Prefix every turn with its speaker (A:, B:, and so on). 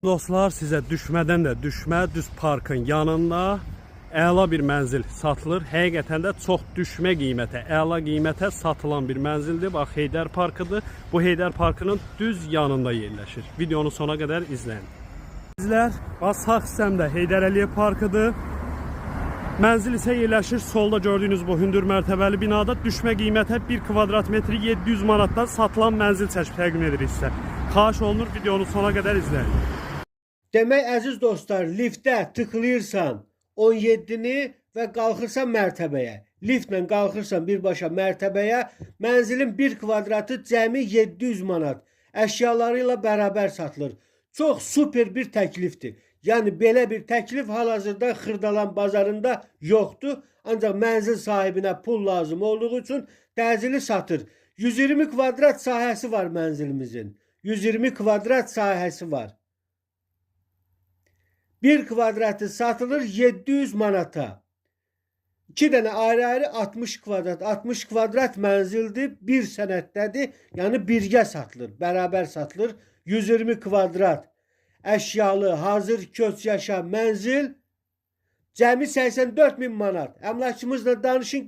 A: Dostlar, sizə düşmədən də düşmə düz parkın yanında əla bir mənzil satılır. Həqiqətən də çox düşmə qiymətə, əla qiymətə satılan bir mənzildir. Bax, Heydər Parkıdır. Bu Heydər Parkının düz yanında yerləşir. Videonu sona qədər izləyin. Bizlər sağ hissəmdə Heydər Əliyev Parkıdır. Mənzil isə yerləşir solda gördüyünüz bu hündür mərtəbəli binada. Düşmə qiymətə 1 kvadrat metri 700 manatdan satılan mənzil çəkib təqdim edirik sizə. Xahiş olunur, videonu sona qədər izləyin.
B: Demək, əziz dostlar, liftə tıklayırsan 17-ni və qalxırsan mərtəbəyə. Liftlə qalxırsan birbaşa mərtəbəyə. Mənzilin 1 kvadratı cəmi 700 manat. Əşyaları ilə bərabər satılır. Çox super bir təklifdir. Yəni belə bir təklif hal-hazırda Xırdalan bazarında yoxdur. Ancaq mənzil sahibinə pul lazım olduğu üçün təcili satır. 120 kvadrat sahəsi var mənzilimizin. 120 kvadrat sahəsi var. 1 kvadratı satılır 700 manata. 2 dənə ayrı-ayrı 60 kvadrat. 60 kvadrat mənzildir, bir sənətdədir. Yəni birgə satılır, bərabər satılır. 120 kvadrat əşyalı, hazır köç yaşa mənzil cəmi 84 min manat. Əmlakçımızla danışın.